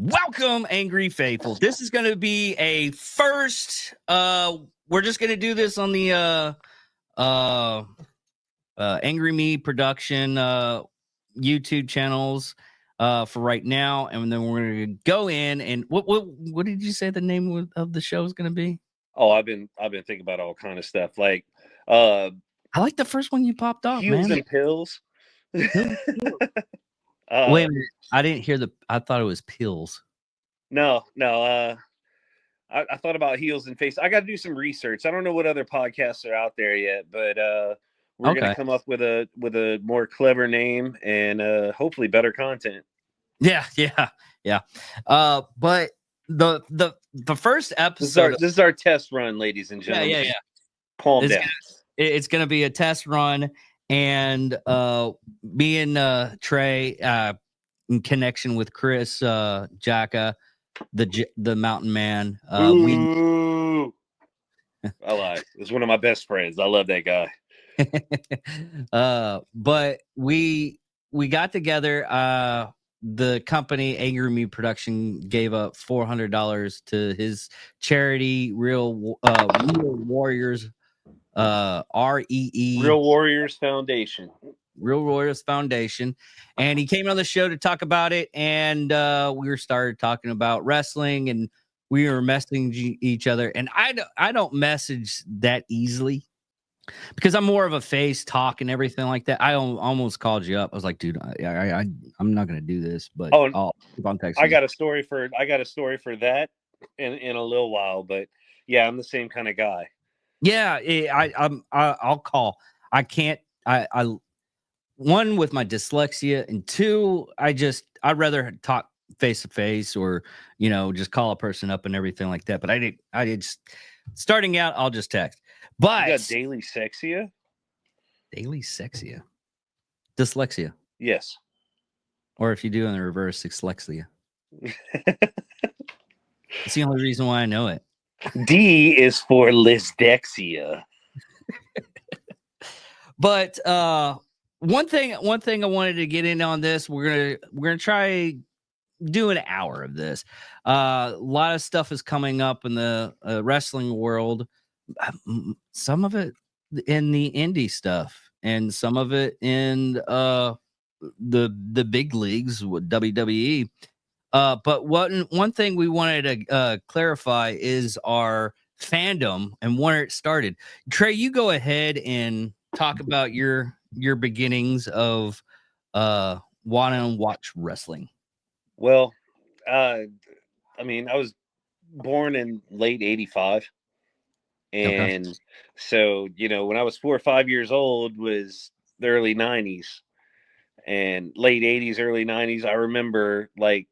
Welcome, Angry Faithful. This is going to be a first. We're just going to do this on the Angry Me production YouTube channels for right now, and then we're going to go in and what did you say the name of the show is going to be? Oh, I've been thinking about all kind of stuff like I like the first one you popped off, Heels man. and Pills. Wait a minute, I didn't hear I thought it was pills. No. I thought about Heels and Face. I got to do some research. I don't know what other podcasts are out there yet, but we're going to come up with a more clever name and hopefully better content. Yeah. But the first episode. This is our test run, ladies and gentlemen. Yeah. Calm down. It's gonna be a test run, and me and Trey, in connection with Chris Jacka, the Mountain Man. I lied. It's one of my best friends. I love that guy. But we got together. The company Angry Me Production gave up $400 to his charity, Real Warriors, REE, Real Warriors Foundation. Real Warriors Foundation, and he came on the show to talk about it, and we started talking about wrestling, and we were messaging each other, and I don't message that easily, because I'm more of a face talk and everything like that. I almost called you up. I was like, dude, I'm not gonna do this, but I'll keep on texting. I got a story for that in a little while, but yeah, I'm the same kind of guy. Yeah, I'll call. I can't. I one, with my dyslexia, and two, I'd rather talk face to face, or just call a person up and everything like that. But I did starting out, I'll just text. But you got daily sexia? Dyslexia. Yes. Or if you do in the reverse, dyslexia. It's the only reason why I know it. D is for lysdexia. But one thing I wanted to get in on this, we're gonna try do an hour of this. A lot of stuff is coming up in the wrestling world. Some of it in the indie stuff, and some of it in the big leagues with WWE. But one thing we wanted to clarify is our fandom and where it started. Trey, you go ahead and talk about your beginnings of wanting to watch wrestling. Well, I mean, I was born in late '85. And so, when I was 4 or 5 years old was the early 90s, and late 80s, early 90s. I remember like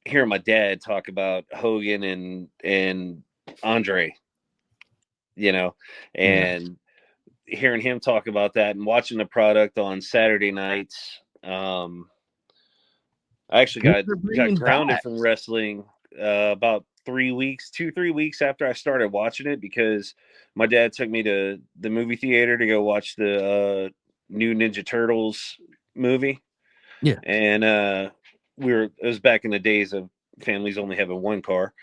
hearing my dad talk about Hogan and Andre, and hearing him talk about that and watching the product on Saturday nights. I actually got grounded from wrestling about 3 weeks after I started watching it, because my dad took me to the movie theater to go watch the new Ninja Turtles movie. Yeah. And it was back in the days of families only having one car.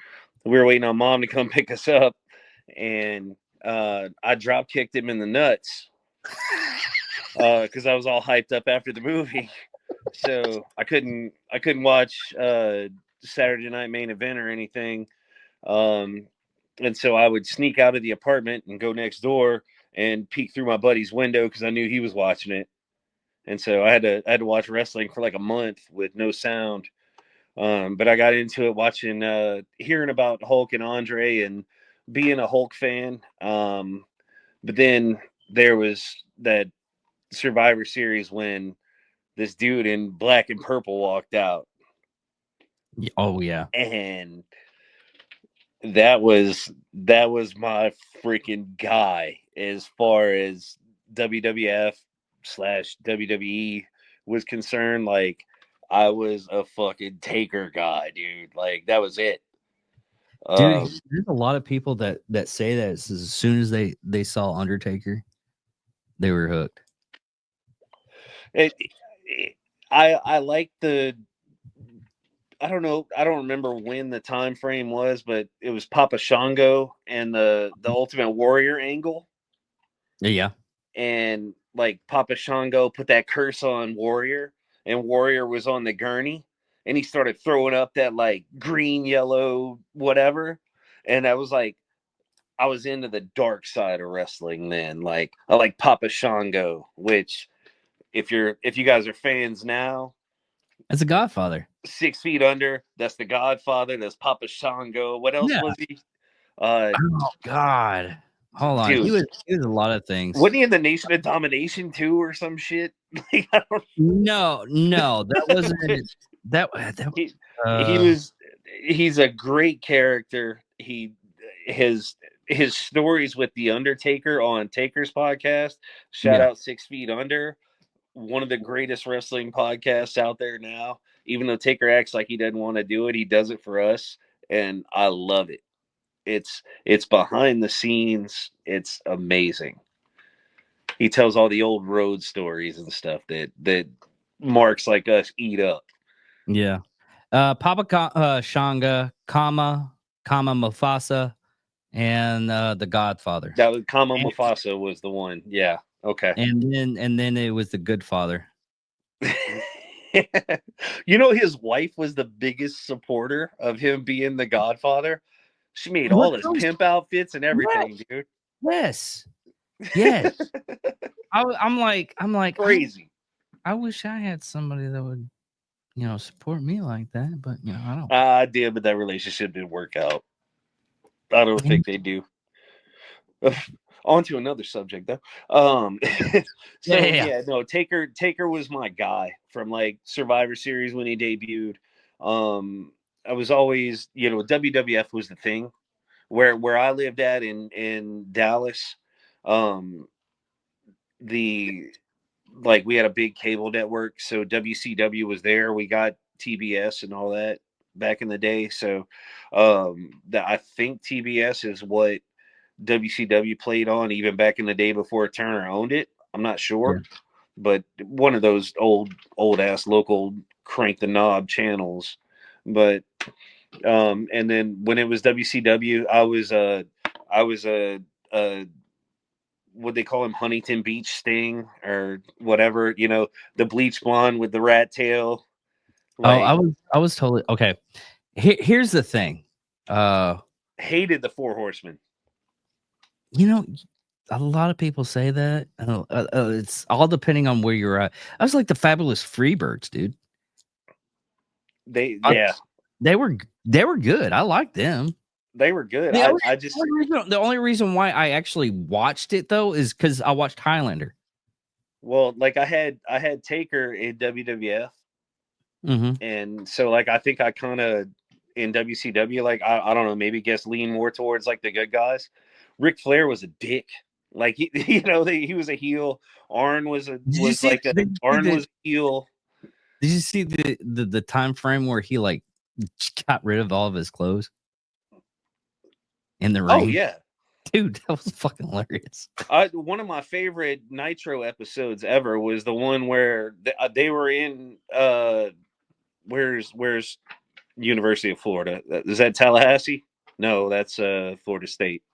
We were waiting on Mom to come pick us up, and I drop kicked him in the nuts because I was all hyped up after the movie. So I couldn't watch Saturday Night Main Event or anything. And so I would sneak out of the apartment and go next door and peek through my buddy's window because I knew he was watching it. And so I had to watch wrestling for like a month with no sound. But I got into it watching, hearing about Hulk and Andre and being a Hulk fan. But then there was that Survivor Series when this dude in black and purple walked out. Oh yeah. And that was my freaking guy as far as WWF / WWE was concerned. Like, I was a fucking Taker guy, dude. Like, that was it. Dude, there's a lot of people that say that as soon as they saw Undertaker, they were hooked. I like the I don't know. I don't remember when the time frame was, but it was Papa Shango and the Ultimate Warrior angle, Yeah. and like Papa Shango put that curse on Warrior, and Warrior was on the gurney, and he started throwing up that like green, yellow, whatever, and I was like, I was into the dark side of wrestling then. Like I like Papa Shango, which if you guys are fans now, As a Godfather. 6 Feet Under, that's the Godfather, that's Papa Shango. What else Yeah. was he? Uh Oh God. Hold on. He dude, was a lot of things. wasn't he in the Nation of Domination too or some shit? Like, I don't No, that wasn't that he, he was he's a great character. His stories with the Undertaker on Taker's podcast. Shout Yeah. out 6 Feet Under, one of the greatest wrestling podcasts out there now. Even though Taker acts like he doesn't want to do it, he does it for us, and I love it. It's behind the scenes. It's amazing. He tells all the old road stories and stuff that marks like us eat up. Yeah. Shanga, Kama Mufasa, and the Godfather. That was Kama And, Mufasa was the one. Yeah. Okay. and then it was the Good Father. You know, his wife was the biggest supporter of him being the Godfather. She made all his pimp outfits and everything, dude. Yes. Yes. I'm like Crazy. I wish I had somebody that would, support me like that, but I don't. Damn, but that relationship didn't work out. I don't think they do. On to another subject though. No, Taker was my guy from like Survivor Series when he debuted. I was always, WWF was the thing where I lived at in Dallas. We had a big cable network, so WCW was there. We got TBS and all that back in the day. So I think TBS is what WCW played on even back in the day before Turner owned it. I'm not sure, but one of those old ass local crank the knob channels. But and then when it was WCW, I was a what they call him, Huntington Beach Sting or whatever, the bleach blonde with the rat tail. I was totally okay. Here's the thing. Hated the Four Horsemen. A lot of people say that. It's all depending on where you're at. I was like the Fabulous Freebirds, dude. They were good. I liked them. They were good. The only reason why I actually watched it though is because I watched Highlander. Well, like I had Taker in WWF, and so like I think I kind of in WCW, like I don't know, maybe lean more towards like the good guys. Ric Flair was a dick. Like he was a heel. Arn was a heel. Did you see the time frame where he like got rid of all of his clothes in the ring? Oh yeah, dude, that was fucking hilarious. One of my favorite Nitro episodes ever was the one where they were in where's University of Florida? Is that Tallahassee? No, that's Florida State.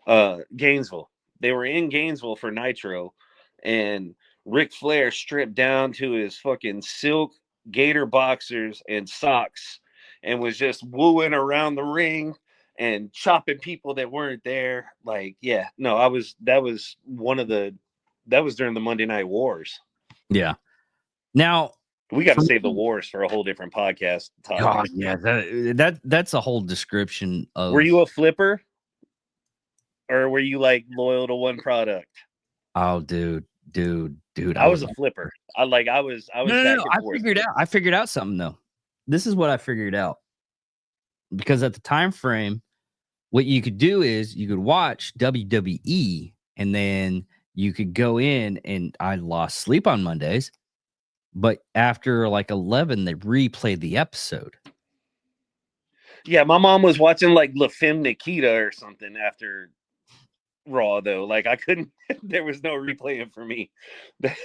Gainesville. They were in Gainesville for Nitro, and Ric Flair stripped down to his fucking silk gator boxers and socks and was just wooing around the ring and chopping people that weren't there. Like, yeah, no, that was during the Monday Night Wars. Yeah. Now we got to save the wars for a whole different podcast. Oh yeah, that's a whole description of. Were you a flipper? Or were you like loyal to one product? Oh, dude. I was a flipper. I was. No. I figured out something though. This is what I figured out. Because at the time frame, what you could do is you could watch WWE and then you could go in, and I lost sleep on Mondays. But after like 11, they replayed the episode. Yeah, my mom was watching like La Femme Nikita or something after Raw though. Like I couldn't. There was no replaying for me. This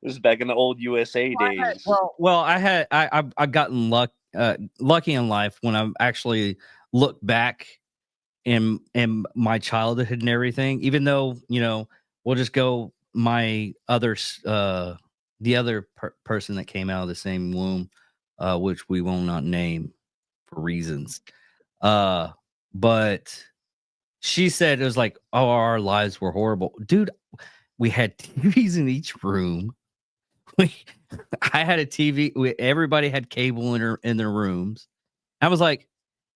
is back in the old USA days. I gotten luck. lucky in life when I actually look back in my childhood and everything. Even though we'll just go my other the other person that came out of the same womb, which we will not name for reasons. But she said it was like, oh, our lives were horrible, dude. We had TVs in each room. I had a TV. Everybody had cable in their rooms. I was like,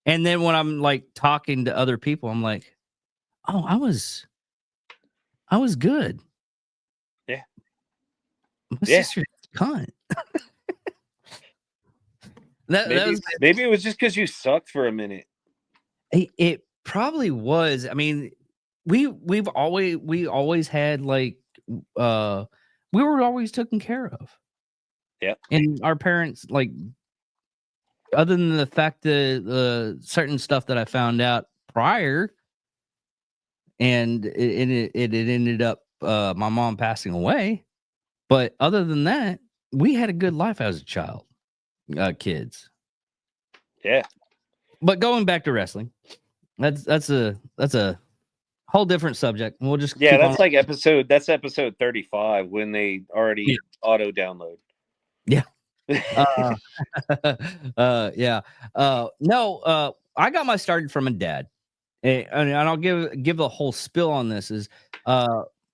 and then when I'm like talking to other people, I'm like, oh, I was good. Yeah. My sister's cunt. Maybe it was just because you sucked for a minute. It probably was. I mean, we always had like we were always taken care of. Yeah. And our parents, like, other than the fact that certain stuff that I found out prior, and it ended up my mom passing away. But other than that, we had a good life as a child, kids. Yeah. But going back to wrestling, that's a whole different subject. We'll just that's like episode 35 when they already auto download. Yeah. Yeah. No, I got my started from a dad. And I'll give the whole spill on this is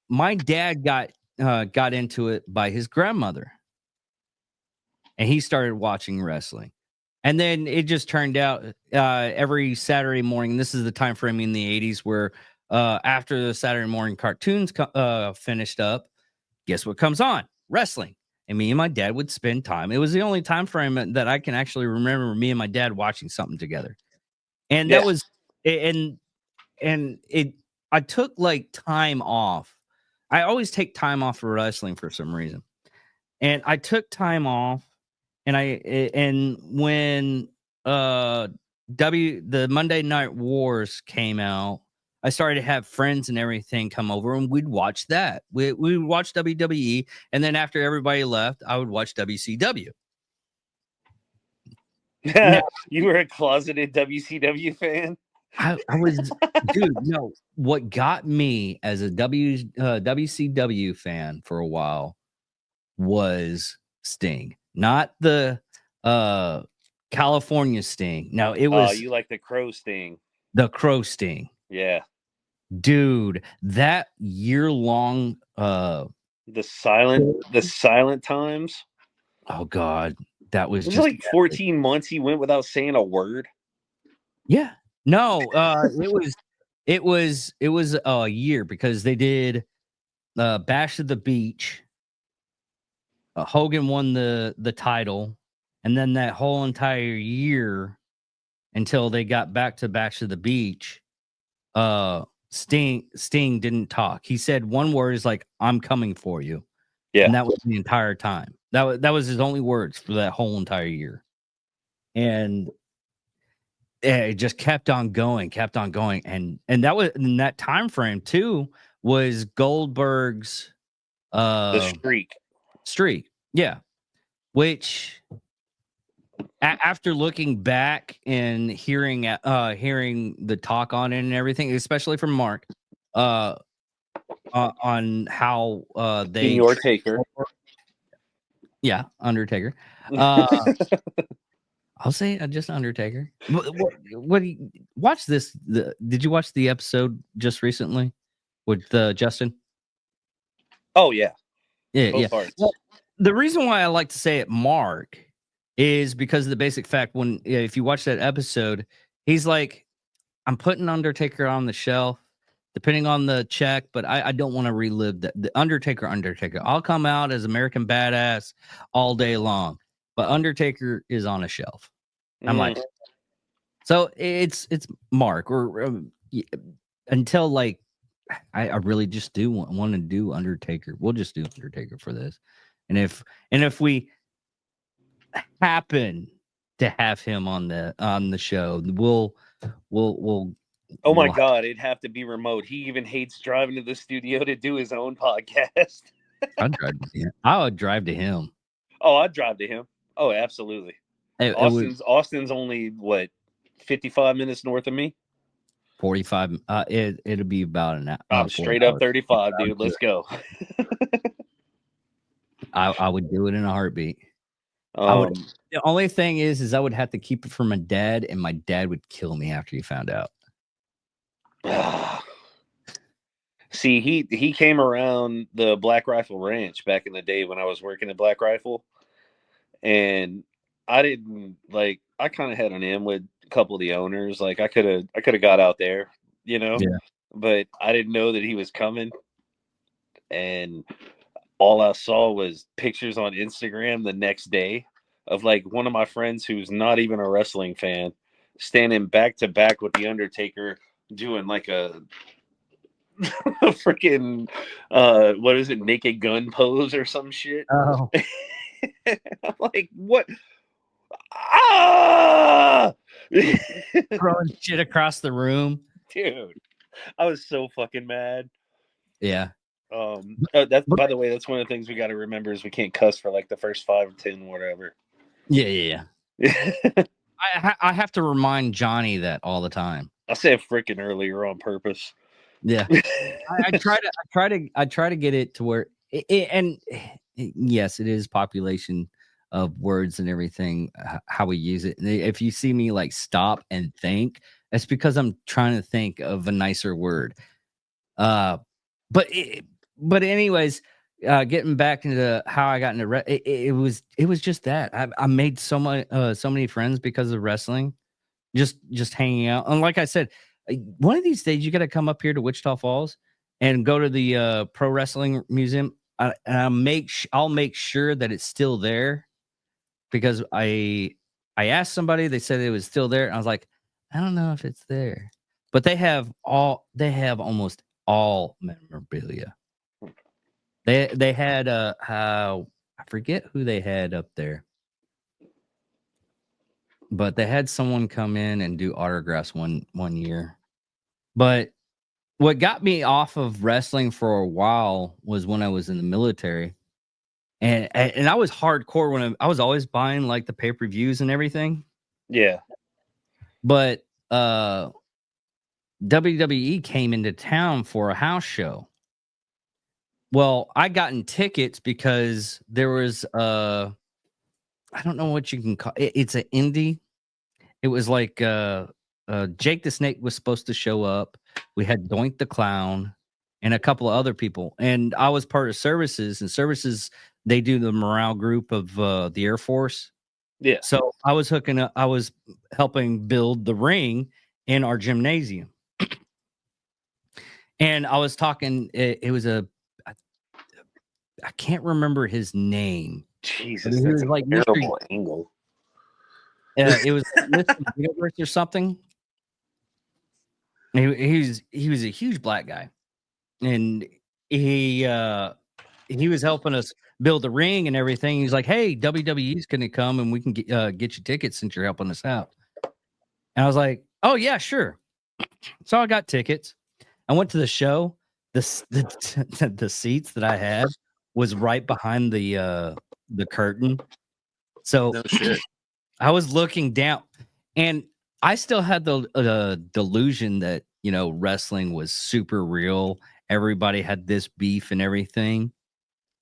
my dad got into it by his grandmother. And he started watching wrestling. And then it just turned out every Saturday morning, this is the time frame in the 80s where after the Saturday morning cartoons finished up, guess what comes on? Wrestling. And me and my dad would spend time. It was the only time frame that I can actually remember me and my dad watching something together. And that was and it I took like time off. I always take time off for wrestling for some reason. And I took time off and when the Monday Night Wars came out, I started to have friends and everything come over, and we'd watch that. We would watch WWE, and then after everybody left, I would watch WCW. Now, you were a closeted WCW fan? I was, dude. No, what got me as a WCW fan for a while was Sting, not the California Sting. No, it was you like the Crow Sting. The Crow Sting. Yeah. Dude, that year-long the silent times. Oh God, that was just like 14 months he went without saying a word. Yeah. No, it was a year because they did Bash at the Beach. Hogan won the title, and then that whole entire year until they got back to Bash at the Beach, Sting didn't talk. He said one word is like, "I'm coming for you." Yeah. And that was the entire time. That was his only words for that whole entire year. And it just kept on going. And that was in that time frame too was Goldberg's the streak. Yeah. Which after looking back and hearing the talk on it and everything, especially from Mark, on how they Undertaker. Yeah, Undertaker. I'll say just Undertaker. What watch this? Did you watch the episode just recently with Justin? Oh yeah. Yeah. Well, the reason why I like to say it Mark is because of the basic fact if you watch that episode, he's like, I'm putting Undertaker on the shelf depending on the check, but I don't want to relive the Undertaker. I'll come out as American Badass all day long, but Undertaker is on a shelf. I'm like, so it's Mark or until like I really just do want to do Undertaker. We'll just do Undertaker for this, and if we happen to have him on the show, we'll. Oh my God, it'd have to be remote. He even hates driving to the studio to do his own podcast. I'd drive to him. I would drive to him. Oh, I'd drive to him. Oh, absolutely. It was Austin's only what 55 minutes north of me. 45. It'll be about I'm 4 straight up hours. 35, dude. Let's go. I would do it in a heartbeat. I would. The only thing is I would have to keep it from my dad, and my dad would kill me after he found out. See, he came around the Black Rifle Ranch back in the day when I was working at Black Rifle, and I didn't like. I kind of had an in with a couple of the owners. Like I could have got out there, you know, Yeah. but I didn't know that he was coming, and all I saw was pictures on Instagram the next day of like one of my friends who's not even a wrestling fan standing back to back with the Undertaker doing like a freaking what is it, Naked Gun pose or some shit. Oh. I'm like, what? Ah! Throwing shit across the room. Dude, I was so fucking mad. Yeah. That's, by the way, that's one of the things we got to remember is we can't cuss for like the first 5 or 10, whatever. Yeah. I have to remind Johnny that all the time. I said freaking earlier on purpose. Yeah. I try to get it to where yes, it is population of words and everything, how we use it. And if you see me like stop and think, that's because I'm trying to think of a nicer word. But anyways, getting back into how I got into it was just that I made so many friends because of wrestling, just hanging out. And like I said, one of these days you got to come up here to Wichita Falls and go to the Pro Wrestling Museum. And I'll make sure that it's still there, because I asked somebody, they said it was still there, and I was like, I don't know if it's there, but they have almost all memorabilia. They had how I forget who they had up there, but they had someone come in and do autographs one year. But what got me off of wrestling for a while was when I was in the military, and I was hardcore when I was always buying like the pay-per-views and everything. Yeah. But WWE came into town for a house show. Well, I gotten tickets because there was I don't know what you can call it. It's an indie. It was like Jake the Snake was supposed to show up. We had Doink the Clown and a couple of other people. And I was part of services, and services, they do the morale group of the Air Force. Yeah. So I was helping build the ring in our gymnasium. And I was talking, it was I can't remember his name. Jesus, that's a like terrible angle. It was Mr. Universe or something. He was a huge black guy, and he was helping us build the ring and everything. He's like, "Hey, WWE's going to come, and we can get you tickets since you're helping us out." And I was like, "Oh yeah, sure." So I got tickets. I went to the show. The seats that I had was right behind the curtain. So No shit. I was looking down, and I still had the delusion that, you know, wrestling was super real. Everybody had this beef and everything.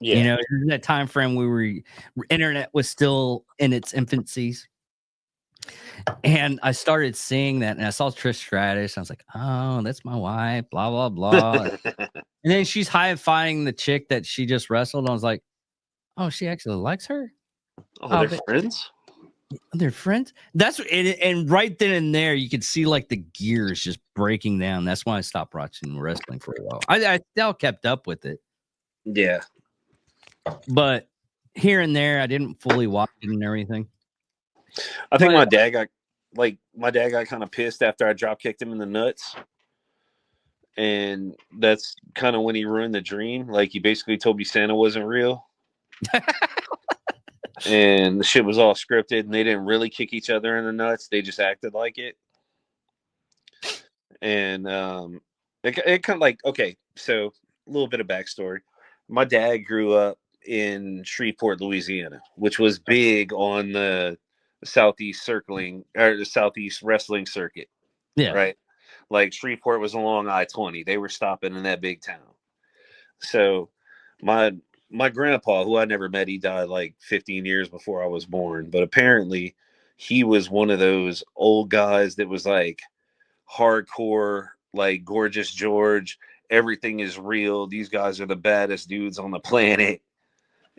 Yeah. You know, in that time frame internet was still in its infancies. And I started seeing that, and I saw Trish Stratus. And I was like, oh, that's my wife, blah, blah, blah. And then she's high-fiving the chick that she just wrestled. And I was like, oh, she actually likes her? Oh, they're friends? They're friends. That's and right then and there, you could see like the gears just breaking down. That's why I stopped watching wrestling for a while. I still kept up with it. Yeah. But here and there, I didn't fully watch it and everything. I think my dad got kind of pissed after I drop kicked him in the nuts. And that's kind of when he ruined the dream. Like, he basically told me Santa wasn't real. And the shit was all scripted, and they didn't really kick each other in the nuts. They just acted like it. And it kind of like, okay, so a little bit of backstory. My dad grew up in Shreveport, Louisiana, which was big on the southeast circling or the southeast wrestling circuit, Yeah. right? Like Shreveport was along I-20. They were stopping in that big town. So my my grandpa, who I never met, he died like 15 years before I was born. But apparently, he was one of those old guys that was like hardcore, like Gorgeous George. Everything is real. These guys are the baddest dudes on the planet,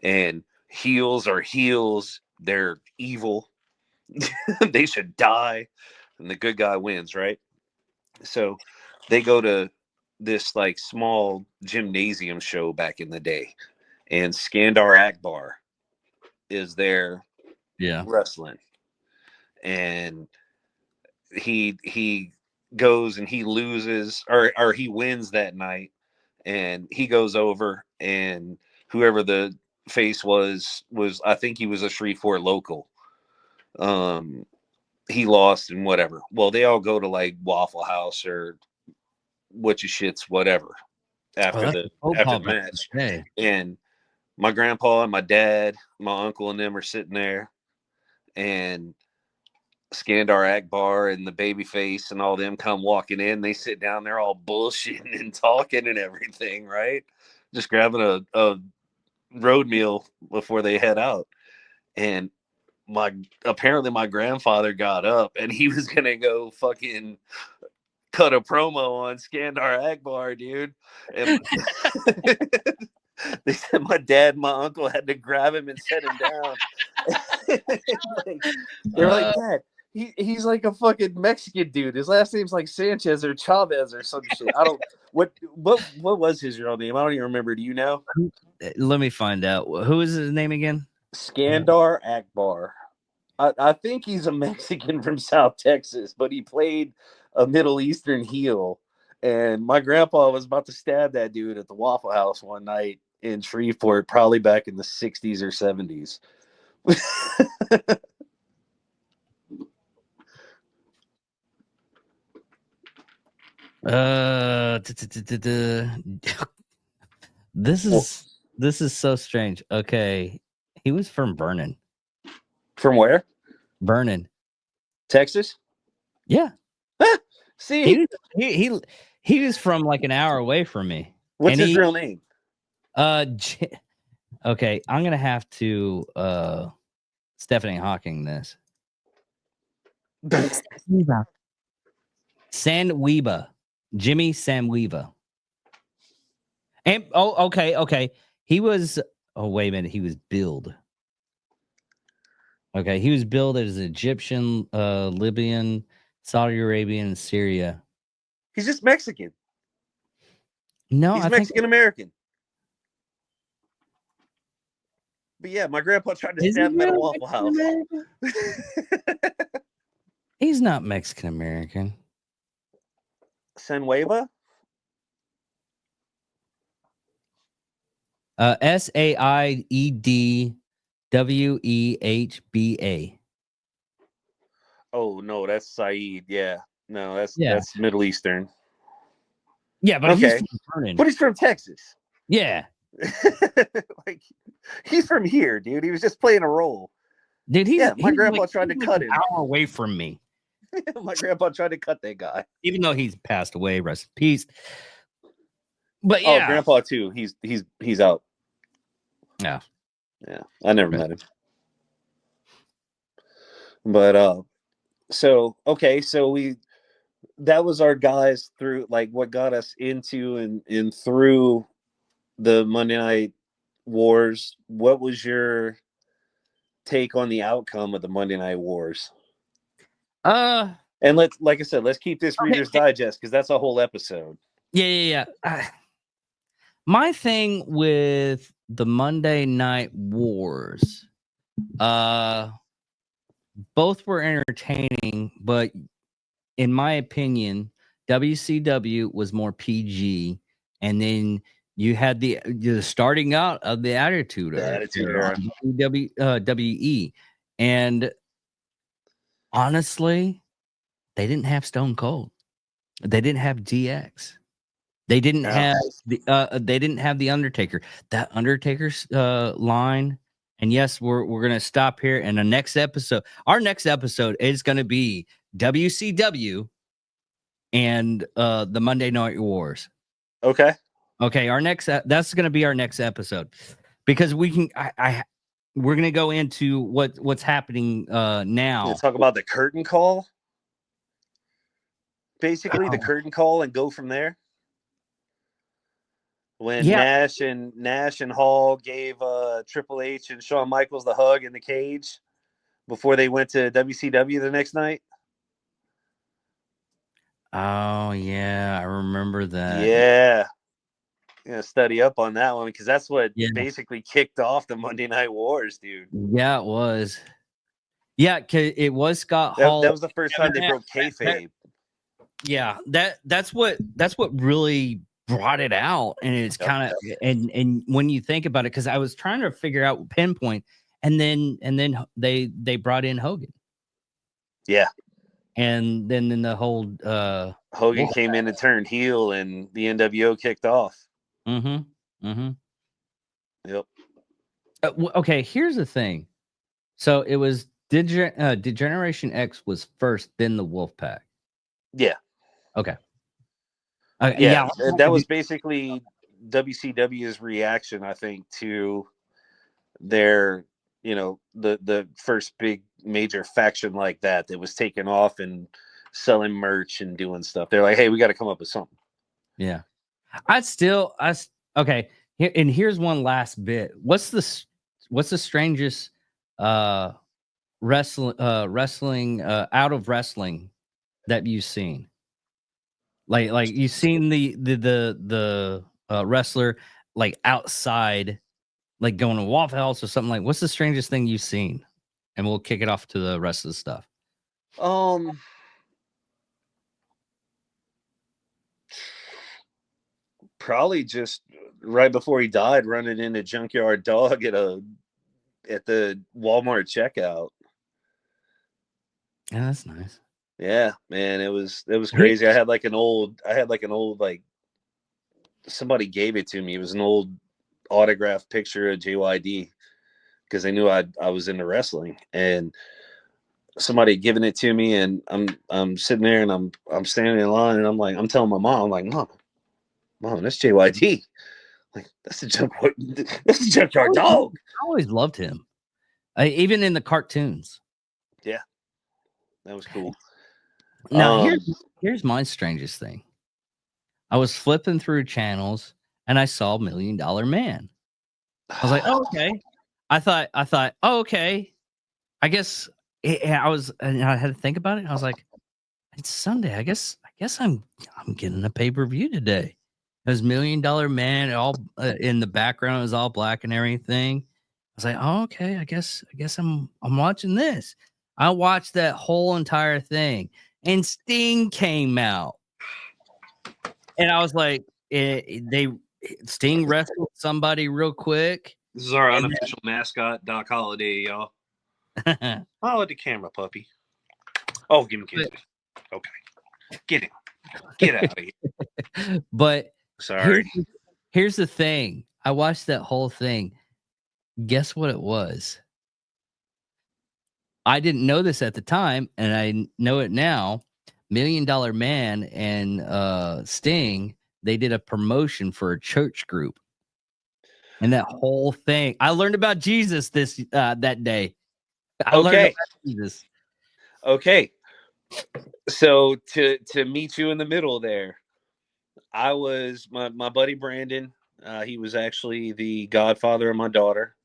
and heels are heels. They're evil. They should die, and the good guy wins, right? So they go to this like small gymnasium show back in the day, and Skandar Akbar is there Yeah. wrestling, and he goes and he loses or he wins that night, and he goes over, and whoever the face was I think he was a Shreveport local. Um, he lost and whatever. Well, they all go to like Waffle House or what you shits whatever Oh, after that's the a phone after call the back. match. Hey. And my grandpa and my dad, my uncle and them are sitting there, and Skandar Akbar and the babyface and all them come walking in. They sit down, they're all bullshitting and talking and everything, right? Just grabbing a road meal before they head out. And apparently my grandfather got up and he was gonna go fucking cut a promo on Skandar Akbar, dude. And they said my dad and my uncle had to grab him and set him down. They were like, Dad, he's like a fucking Mexican dude. His last name's like Sanchez or Chavez or some shit. I don't what was his real name? I don't even remember. Do you know? Let me find out. Who is his name again? Skandar Akbar. I think he's a Mexican from South Texas, but he played a Middle Eastern heel. And my grandpa was about to stab that dude at the Waffle House one night in Shreveport, probably back in the 60s or 70s. This is so strange. Okay. He was from Vernon. From where? Vernon. Texas? Yeah. See? He was from like an hour away from me. What's his real name? Okay, I'm gonna have to Stephanie Hawking this. Samweeba. Jimmy Samweeba. And okay. He was wait a minute, he was billed. Okay, he was billed as Egyptian, Libyan, Saudi Arabian, and Syria. He's just Mexican. No, he's Mexican American. But yeah, my grandpa tried to stab him at a Waffle House. He's not Mexican American. Sanueva? Saidwehba. Oh no, that's Saeed. Yeah, no, that's Middle Eastern. Yeah, but okay. He's from Vernon. But he's from Texas. Yeah, like he's from here, dude. He was just playing a role. Dude, my grandpa tried to cut him. An hour away from me. My grandpa tried to cut that guy, even though he's passed away. Rest in peace. But yeah, grandpa too. He's out. Yeah. I never met him. But so that was our guys through like what got us into and through the Monday Night Wars. What was your take on the outcome of the Monday Night Wars? And like I said, let's keep this Reader's Digest because that's a whole episode. Yeah. My thing with the Monday Night Wars, both were entertaining, but in my opinion, WCW was more PG, and then you had the starting out of the Attitude Era, WWE, and honestly, they didn't have Stone Cold, they didn't have DX, they didn't have the Undertaker. That Undertaker's line And yes, we're gonna stop here. And our next episode is gonna be WCW and the Monday Night Wars. Okay. Okay, that's gonna be our next episode because we can. We're gonna go into what's happening now. Let's talk about the curtain call. Basically, the curtain call, and go from there. When Nash and Hall gave Triple H and Shawn Michaels the hug in the cage before they went to WCW the next night. Oh yeah, I remember that. Yeah. Study up on that one because that's what basically kicked off the Monday Night Wars, dude. Yeah, it was. Yeah, cause it was Scott Hall. That was the first time they broke kayfabe. Yeah, that's what really brought it out, and it's kind of and when you think about it, because I was trying to figure out pinpoint, and then they brought in Hogan. Yeah, and then the whole Hogan came in and turned heel, and the NWO kicked off. Yep. Okay, here's the thing. So it was Degeneration X was first, then the Wolfpack. Yeah. Okay. Yeah, that was basically WCW's reaction, I think, to their, the first big major faction like that was taking off and selling merch and doing stuff. They're like, hey, we got to come up with something. Yeah. Okay. And here's one last bit. What's the strangest wrestling out of wrestling that you've seen? Like you've seen the wrestler like outside, like going to Waffle House or something. Like, what's the strangest thing you've seen? And we'll kick it off to the rest of the stuff. Probably just right before he died, running into Junkyard Dog at the Walmart checkout. Yeah, that's nice. Yeah, man, it was crazy. I had like an old like somebody gave it to me. It was an old autographed picture of JYD because they knew I was into wrestling, and somebody had given it to me, and I'm sitting there and I'm standing in line, and I'm telling my mom, I'm like, Mom, that's JYD. Like, that's the Junkyard Dog. I always loved him, even in the cartoons. Yeah, that was cool. Now here's my strangest thing. I was flipping through channels and I saw $1 Million Man. I was like, oh, okay. I thought, oh, okay. I guess I had to think about it. I was like, it's Sunday. I guess I'm getting a pay-per-view today. It was $1 Million Man, all in the background is all black and everything. I was like, oh, okay. I guess I'm watching this. I watched that whole entire thing, and Sting came out, and I was like, Sting wrestled somebody real quick. This is our unofficial mascot, Doc Holliday, y'all. I'll let the camera, puppy. Oh, give me kisses. Okay, get out of here. But sorry. Here's the thing. I watched that whole thing. Guess what it was? I didn't know this at the time, and I know it now. $1 Million Man and Sting, they did a promotion for a church group, and that whole thing. I learned about Jesus that day. I learned about Jesus. Okay, so to meet you in the middle there, I was my buddy Brandon. He was actually the godfather of my daughter.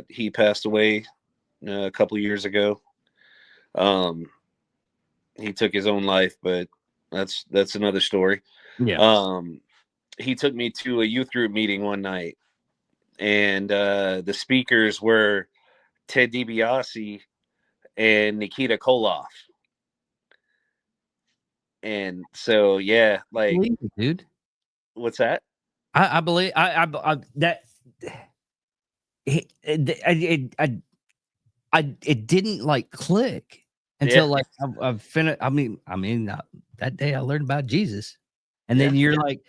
He passed away a couple of years ago. He took his own life, but that's another story. Yeah. He took me to a youth group meeting one night, and the speakers were Ted DiBiase and Nikita Koloff. And so, yeah, like, dude, what's that? I believe that it didn't like click until like I've finished. I mean, that day I learned about Jesus, and then you're like,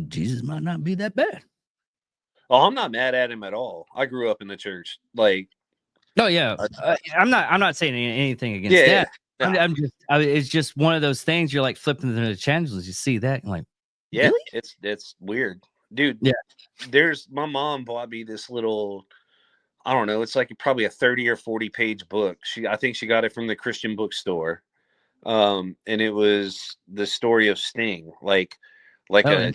Jesus might not be that bad. Oh, I'm not mad at him at all. I grew up in the church. Like, Oh yeah, I'm not saying anything against yeah, that. yeah, I'm just it's just one of those things. You're like flipping through the channels, you see that, and like, yeah. really? It's weird, dude. Yeah. There's my mom bought me this little. I don't know. It's like probably a 30 or 40 page book. I think she got it from the Christian bookstore. And it was the story of Sting, like Oh, yeah.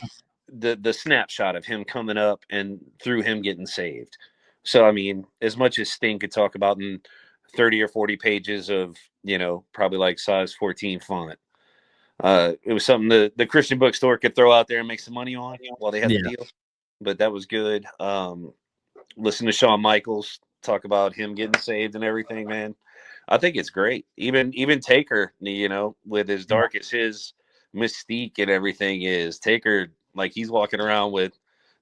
the snapshot of him coming up and through him getting saved. So I mean, as much as Sting could talk about in 30 or 40 pages of, probably like size 14 font, it was something the Christian bookstore could throw out there and make some money on while they had the Yeah. deal. But that was good. Listen to Shawn Michaels talk about him getting saved and everything, man. I think it's great. Even Taker, with as dark as his mystique and everything is, Taker, like, he's walking around with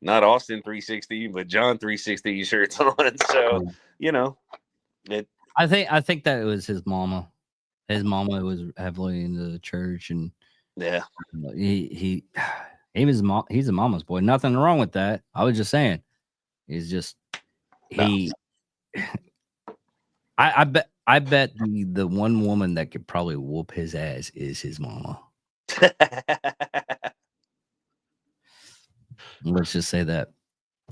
not Austin 360 but John 360 shirts on. So, it I think that it was his mama. His mama was heavily into the church, and yeah. he he's a mama's boy. Nothing wrong with that. I was just saying, he's just he. I bet the one woman that could probably whoop his ass is his mama. Let's just say that.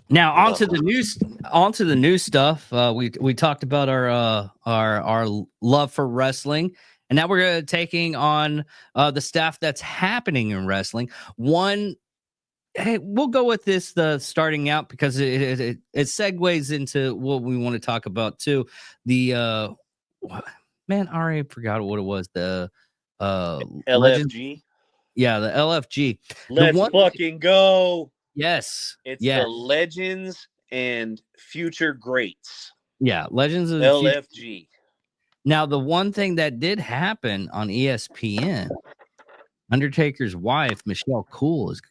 Now onto the new stuff. We talked about our love for wrestling, and now we're taking on the stuff that's happening in wrestling. Hey, we'll go with this starting out because it segues into what we want to talk about too. The man, I already forgot what it was. The Legend, LFG. yeah, the LFG. Let's fucking go. Yes, It's yeah, the Legends and Future Greats. yeah, Legends of the LFG. Future. Now, the one thing that did happen on ESPN, Undertaker's wife, Michelle Cool, is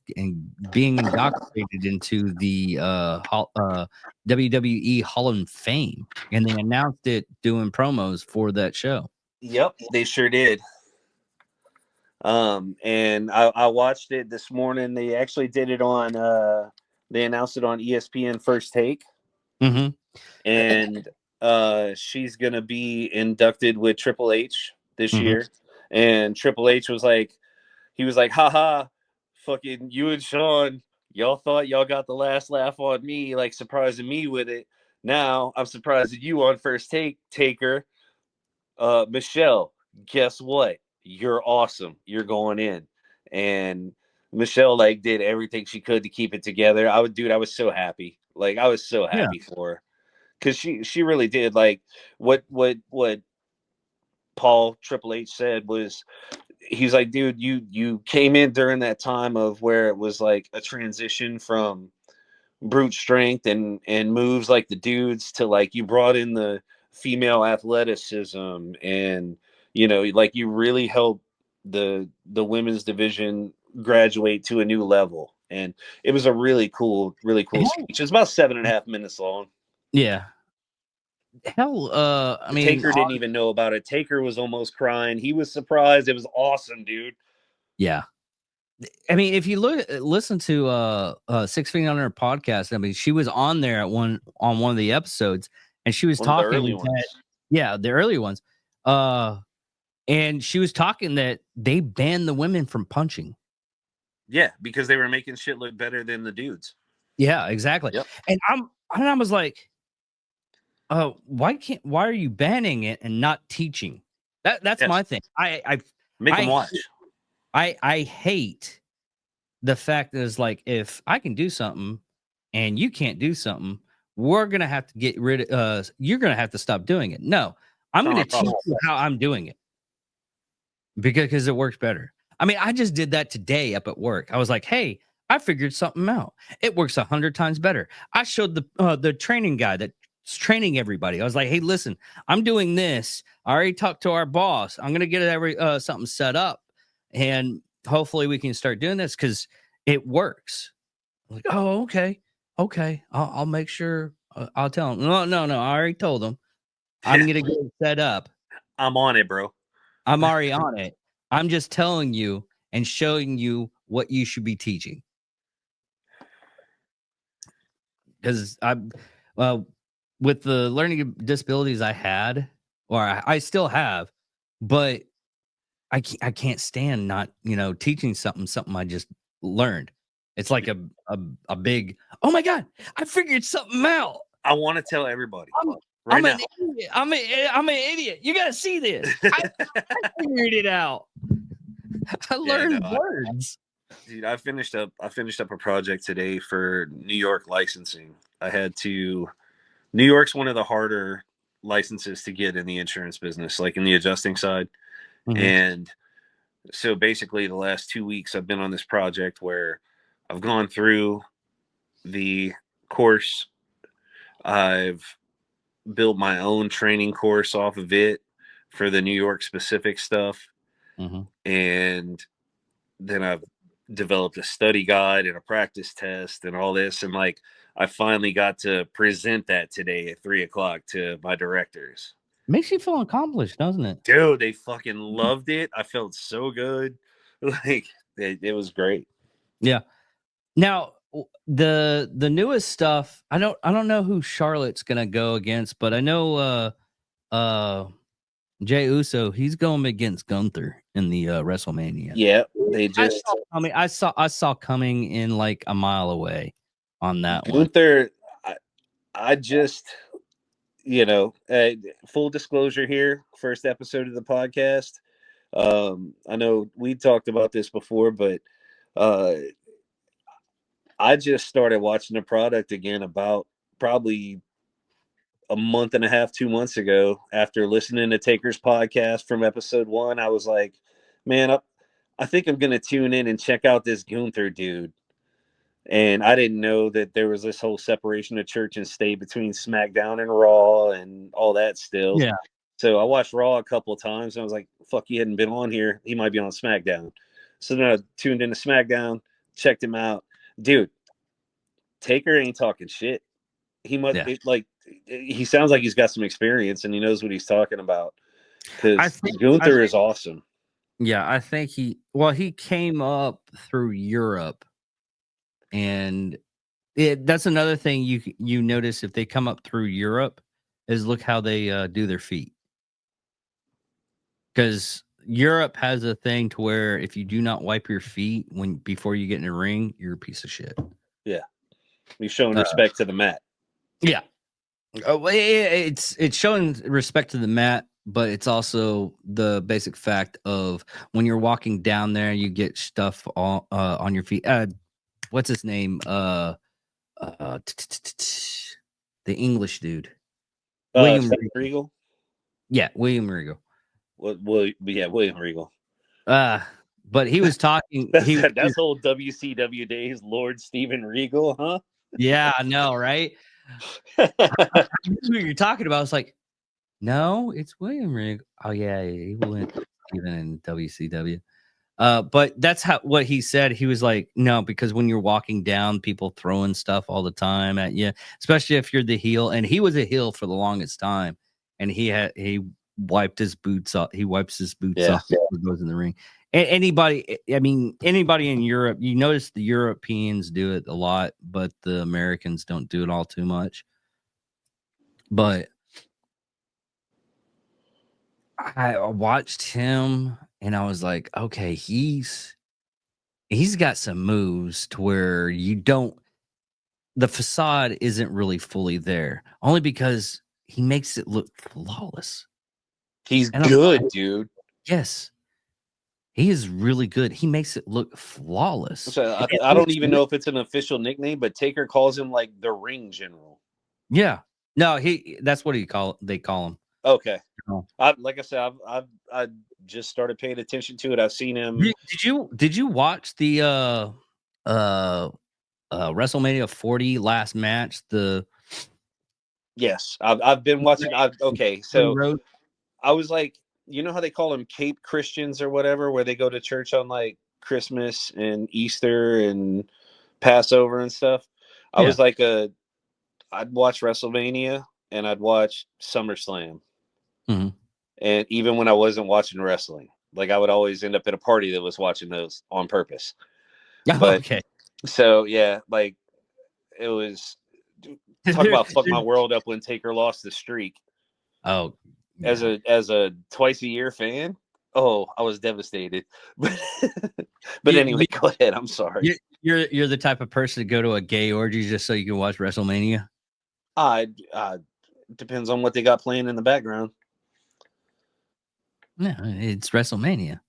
being indoctrinated into the WWE Hall of Fame, and they announced it doing promos for that show. Yep, they sure did. And I watched it this morning. They actually did it on. They announced it on ESPN First Take, and she's gonna be inducted with Triple H this year. And Triple H was like, haha, fucking you and Sean, y'all thought y'all got the last laugh on me, like surprising me with it. Now I'm surprising you on First Take, Taker. Michelle, guess what? You're awesome. You're going in. And Michelle like did everything she could to keep it together. I was so happy. Like, I was so happy for her. Cause she really did. Like, what Paul Triple H said was, he's like, dude, you came in during that time of where it was like a transition from brute strength and moves like the dudes to, like, you brought in the female athleticism, and like, you really helped the women's division graduate to a new level. And it was a really cool speech. It's about 7.5 minutes long. Yeah. Hell, I mean, Taker didn't even know about it. Taker was almost crying. He was surprised. It was awesome, dude. Yeah. I mean, if you listen to 6 Feet Under podcast, I mean, she was on there on one of the episodes, and she was talking the early ones. Yeah, the early ones. And she was talking that they banned the women from punching. Yeah, because they were making shit look better than the dudes. Yeah, exactly. Yep. And I was like, why are you banning it and not teaching? That's my thing. I make them watch. I hate the fact that it's like, if I can do something and you can't do something, we're gonna have to get rid of you're gonna have to stop doing it. No, I'm gonna teach you how I'm doing it because it works better. I mean, I just did that today up at work. I was like, hey, I figured something out. It works 100 times better. I showed the training guy that's training everybody. I was like, hey, listen, I'm doing this. I already talked to our boss. I'm gonna get something set up, and hopefully we can start doing this because it works. I'm like, oh, okay. I'll make sure. I'll tell him. No. I already told him. I'm gonna get it set up. I'm on it, bro. I'm already on it. I'm just telling you and showing you what you should be teaching. because with the learning disabilities I had, or I still have, but I can't stand not, teaching something I just learned. It's like a big, oh my God, I figured something out. I want to tell everybody I'm right I'm now. an idiot. I'm an idiot. You gotta see this. I figured it out. I Yeah, no, learned words. dude, I finished up a project today for New York licensing. I had to. New York's one of the harder licenses to get in the insurance business, like in the adjusting side. Mhm. And so basically, the last 2 weeks, I've been on this project where I've gone through the course. I've built my own training course off of it for the New York specific stuff. Mhm. And then I've developed a study guide and a practice test and all this. And like, I finally got to present that today at 3 o'clock to my directors. Makes you feel accomplished, doesn't it? Dude, they fucking loved it. I felt so good. Like, it was great. Yeah. Now, the newest stuff, I don't know who Charlotte's gonna go against, but I know uh Jey Uso, he's going against Gunther in the WrestleMania. Yeah, they just I saw coming in like a mile away on that one. Gunther. I just, full disclosure here, first episode of the podcast. I know we talked about this before, but uh, I just started watching the product again about probably a month and a half, 2 months ago. After listening to Taker's podcast from episode 1, I was like, man, I think I'm gonna tune in and check out this Gunther dude. And I didn't know that there was this whole separation of church and state between SmackDown and Raw and all that still. Yeah. So I watched Raw a couple of times and I was like, fuck, he hadn't been on here. He might be on SmackDown. So then I tuned into SmackDown, checked him out. Dude, Taker ain't talking shit. He must Yeah. he sounds like he's got some experience and he knows what he's talking about. I Because think Gunther is awesome. yeah, I think he came up through Europe, and that's another thing you notice if they come up through Europe is look how they do their feet. Because Europe has a thing to where if you do not wipe your feet before you get in a ring, you're a piece of shit. Yeah. He's showing respect to the mat. Yeah. It's showing respect to the mat, but it's also the basic fact of when you're walking down there, you get stuff on your feet. What's his name? The English dude, William Regal. Yeah, William Regal. William Regal. But he was talking. That's old WCW days, Lord Steven Regal, huh? Yeah, I know, right? I knew who you're talking about. It's like, no, it's William Regal. Oh yeah, he went even in WCW. But that's what he said. He was like, no, because when you're walking down, people throwing stuff all the time at you, especially if you're the heel. And he was a heel for the longest time, and he wiped his boots off. He wipes his boots off before he goes in the ring. Anybody in Europe, you notice the Europeans do it a lot, but the Americans don't do it all too much. But I watched him and I was like, okay, he's got some moves to where the facade isn't really fully there, only because he makes it look flawless. He's good, dude. Yes. He is really good. He makes it look flawless. So I don't even know if it's an official nickname, but Taker calls him like the Ring General. Yeah. No, that's what they call him. Okay. Like I said, I just started paying attention to it. I've seen him. Did you watch the WrestleMania 40 last match? Yes, I've been watching. Okay, so I was like, you know how they call them Cape Christians or whatever, where they go to church on like Christmas and Easter and Passover and stuff. I was like I'd watch WrestleMania and I'd watch SummerSlam. Mm-hmm. And even when I wasn't watching wrestling, like I would always end up at a party that was watching those on purpose. But, okay. So yeah, like it was talk about fuck my world up when Taker lost the streak. Oh, as a twice a year fan. Oh, I was devastated. But anyway, go ahead. I'm sorry. You're the type of person to go to a gay orgy just so you can watch WrestleMania. Depends on what they got playing in the background. No, it's WrestleMania.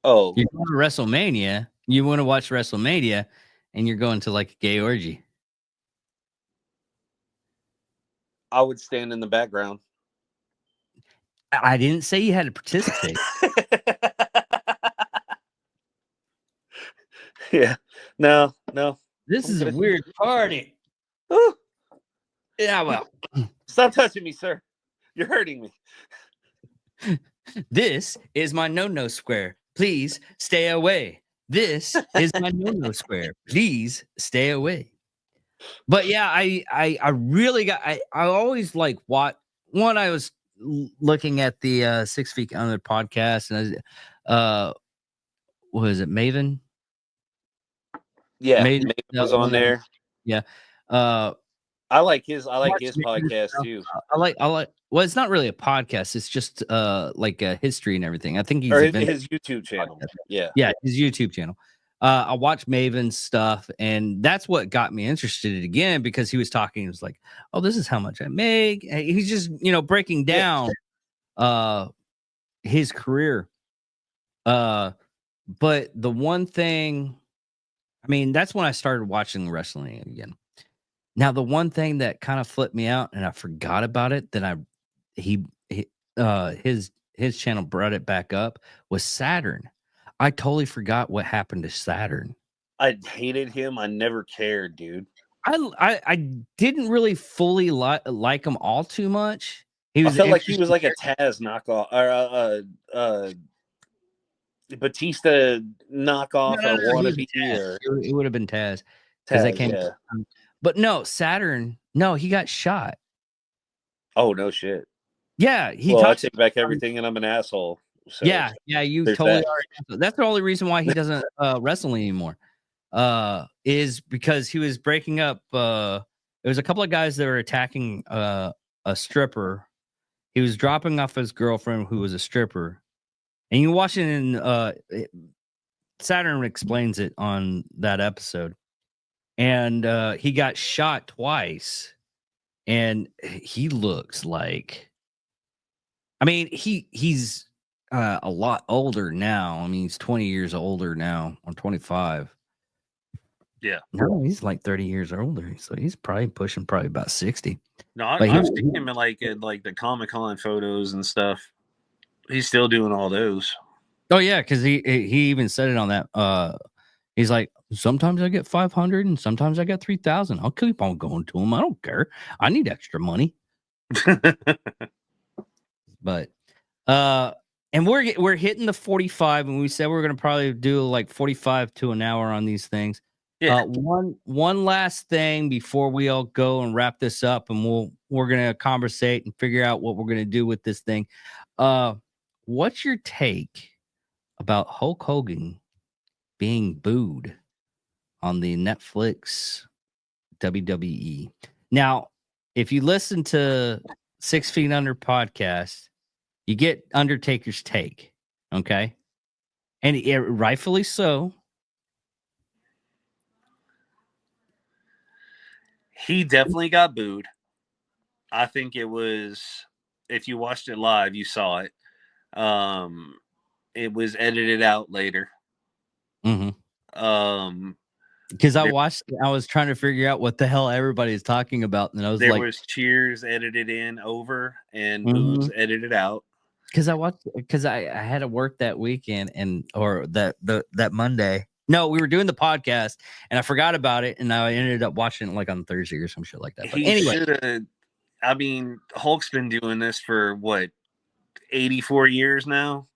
Oh, you're going to WrestleMania. You want to watch WrestleMania, and you're going to like a gay orgy. I would stand in the background. I didn't say you had to participate. Yeah, no. This is a weird party. Ooh. Yeah, well, stop touching me, sir. You're hurting me. This is my no square. Please stay away. This is my no square. Please stay away. But yeah, I really got. I always like what one. I was looking at the 6 Feet Under podcast, and was it Maven? Yeah, Maven was on there. Yeah. I like his podcast too. I like well, it's not really a podcast, it's just like a history and everything. I think he's his YouTube channel. Yeah, his YouTube channel. I watched Maven's stuff, and that's what got me interested again, because he was talking. He was like, "Oh, this is how much I make." He's just breaking down his career. But the one thing, I mean, that's when I started watching wrestling again. Now, the one thing that kind of flipped me out, and I forgot about it, that his channel brought it back up, was Saturn. I totally forgot what happened to Saturn. I hated him. I never cared, dude. I didn't really fully like him all too much. I felt like he was like a Taz knockoff, or Batista knockoff, or wannabe. It would have been Taz, because they came. Yeah. But no, Saturn. No, he got shot. Oh no, shit. Yeah, I take back everything, and I'm an asshole. So yeah, you totally are. That's the only reason why he doesn't wrestle anymore. Is because he was breaking up. There was a couple of guys that were attacking a stripper. He was dropping off his girlfriend, who was a stripper, and you watch it in Saturn explains it on that episode. And he got shot twice, and he looks like, I mean, he's a lot older now. I mean, he's 20 years older now, or 25. Yeah. No, he's like 30 years older, so he's probably pushing about 60. No, I've seen him in like the Comic-Con photos and stuff. He's still doing all those. Oh yeah, because he even said it on that. He's like, sometimes I get 500 and sometimes I get 3,000. I'll keep on going to him. I don't care. I need extra money. But and we're hitting the 45, and we said we're going to probably do like 45 to an hour on these things. Yeah. One last thing before we all go and wrap this up, and we're going to conversate and figure out what we're going to do with this thing. What's your take about Hulk Hogan being booed on the Netflix WWE? Now, if you listen to 6 Feet Under podcast, you get Undertaker's take, okay? And rightfully so. He definitely got booed. I think it was, if you watched it live, you saw it. It was edited out later. Mm-hmm. Because I was trying to figure out what the hell everybody's talking about, and I was there was cheers edited in over and boos edited out. Because I had to work that weekend, or that Monday. No, we were doing the podcast, and I forgot about it, and I ended up watching it like on Thursday or some shit like that. But anyway, I mean, Hulk's been doing this for what, 84 years now.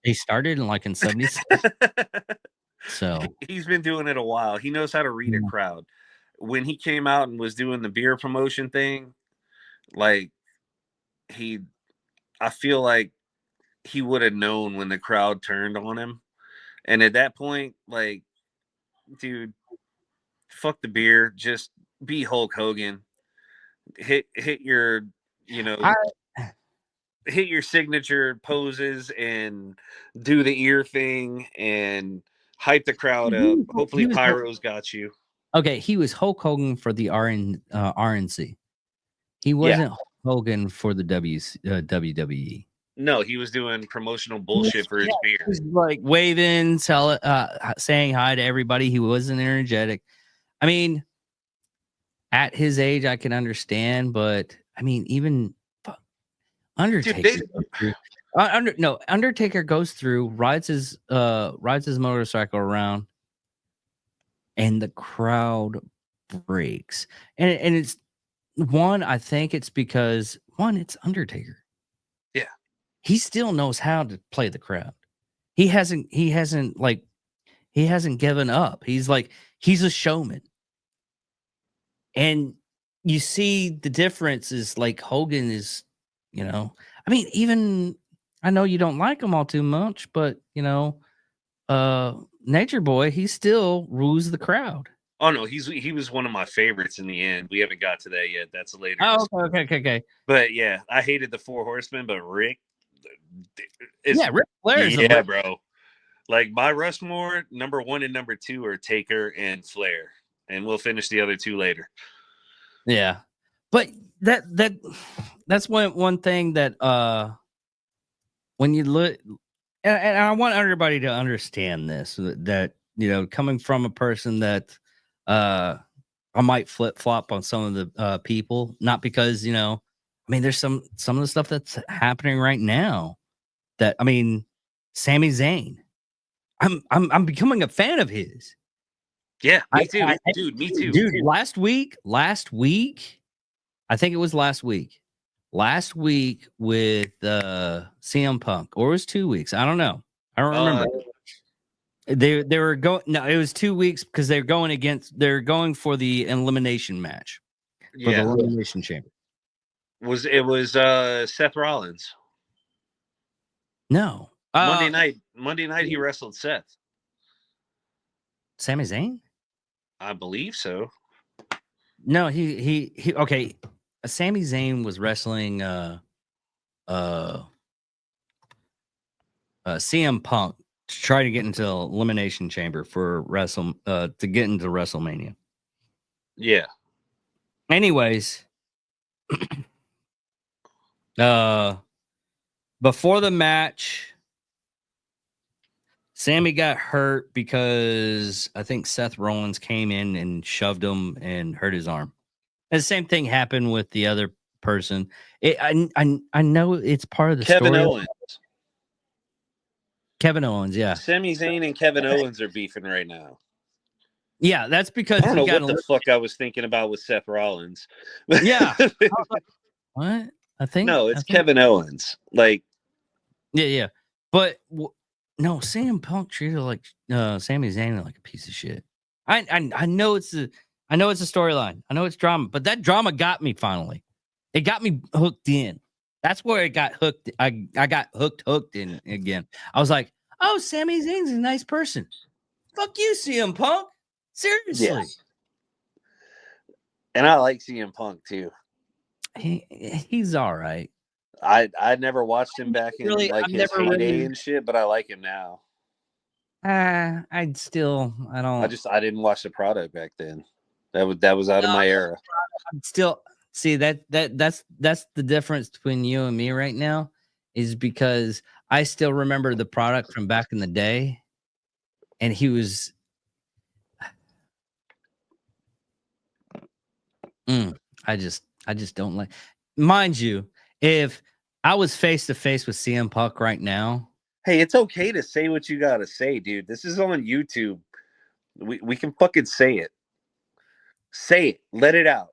He started in 76. So he's been doing it a while. He knows how to read a crowd. When he came out and was doing the beer promotion thing, like I feel like he would have known when the crowd turned on him. And at that point, like, dude, fuck the beer. Just be Hulk Hogan. Hit your, you know, I, hit your signature poses and do the ear thing and hype the crowd up. he Hopefully, was Pyro's got you. okay. He was Hulk Hogan for the RNC. He Yeah. wasn't Hulk Hogan for the WWE. No, he was doing promotional bullshit for his beer. He was like waving, saying hi to everybody. He wasn't energetic. I mean, at his age, I can understand, but I mean, even Undertaker. Undertaker goes through, rides his motorcycle around, and the crowd breaks. And it's one, I think it's because it's Undertaker. Yeah. He still knows how to play the crowd. He hasn't given up. He's a showman. And you see the difference is like Hogan is, I mean, even I know you don't like him all too much, but Nature Boy, he still rules the crowd. Oh no, he was one of my favorites in the end. We haven't got to that yet. That's a later. Oh, okay. But yeah, I hated the Four Horsemen, but Rick, Ric Flair. Yeah, bro. Like my Rushmore, number 1 and number 2 are Taker and Flair, and we'll finish the other 2 later. Yeah, but that's one thing that when you look, and I want everybody to understand this, that coming from a person that I might flip flop on some of the people, not because I mean, there's some of the stuff that's happening right now that, I mean, Sami Zayn, I'm becoming a fan of his. Yeah, me too, dude. Me too, dude. Last week, I think it was last week with CM Punk, or it was 2 weeks. I don't know. I don't remember. They were going. No, it was 2 weeks because they're going for the elimination match. For the elimination chamber. It was Seth Rollins? No. Monday night he wrestled Seth. Sami Zayn? I believe so. No, he okay. Sami Zayn was wrestling CM Punk to try to get into the elimination chamber for to get into WrestleMania. Yeah. Anyways, before the match, Sammy got hurt because I think Seth Rollins came in and shoved him and hurt his arm. And the same thing happened with the other person. I know it's part of the Kevin story. Owens. Kevin Owens, yeah. Sami Zayn and Kevin Owens are beefing right now. Yeah, that's because I don't know what the fuck I was thinking about with Seth Rollins. Yeah. What? It's Kevin Owens. Like, yeah. But no, CM Punk treated like Sami Zayn like a piece of shit. I know it's a storyline. I know it's drama, but that drama got me finally. It got me hooked in. That's where it got hooked. I got hooked in again. I was like, oh, Sami Zayn's a nice person. Fuck you, CM Punk. Seriously. Yeah. And I like CM Punk too. He's all right. I never watched him back in his heyday and shit, but I like him now. I didn't watch the product back then. That was out of my era. I'm still see that's the difference between you and me right now, is because I still remember the product from back in the day, and he was I just don't like. Mind you, if I was face to face with CM Punk right now, hey, it's okay to say what you gotta say, dude. This is on YouTube. We can fucking say it. Say it. Let it out.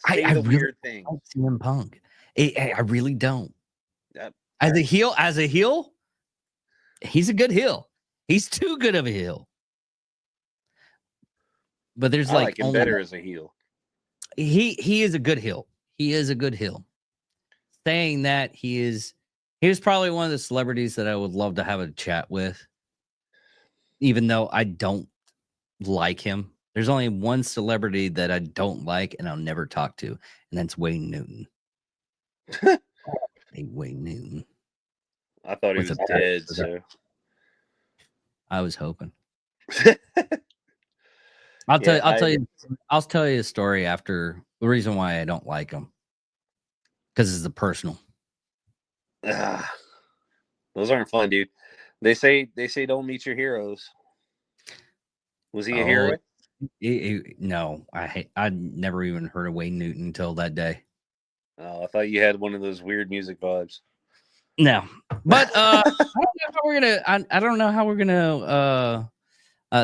Say the really weird thing. Like CM Punk. I really don't. As a heel, he's a good heel. He's too good of a heel. But there's I like him better as a heel. He is a good heel. He is a good heel. Saying that, he was probably one of the celebrities that I would love to have a chat with, even though I don't like him. There's only one celebrity that I don't like and I'll never talk to, and that's Wayne Newton. Hey, Wayne Newton. I thought he With was a- dead. So I was hoping. Yeah, I'll tell you a story after the reason why I don't like him. Because it's the personal. those aren't fun, dude. They say don't meet your heroes. Was he a hero? No, I never even heard of Wayne Newton until that day. Oh, I thought you had one of those weird music vibes. No, but I don't know how we're gonna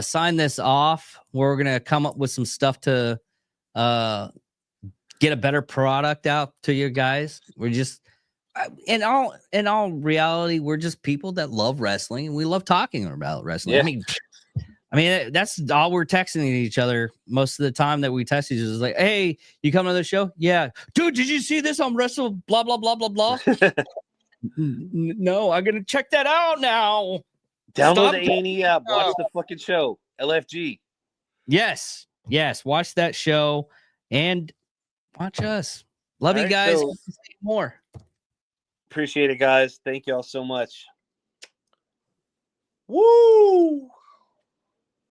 sign this off. We're gonna come up with some stuff to get a better product out to you guys. We're just in all reality, we're just people that love wrestling and we love talking about wrestling. Yeah. I mean, that's all we're texting each other most of the time that we text each other is like, hey, you come to the show? Yeah. Dude, did you see this on Wrestle? Blah, blah, blah, blah, blah. No, I'm going to check that out now. Download the A&E app. Watch the fucking show. LFG. Yes. Watch that show and watch us. Love you right, guys. so- More. Appreciate it, guys. Thank y'all so much. Woo!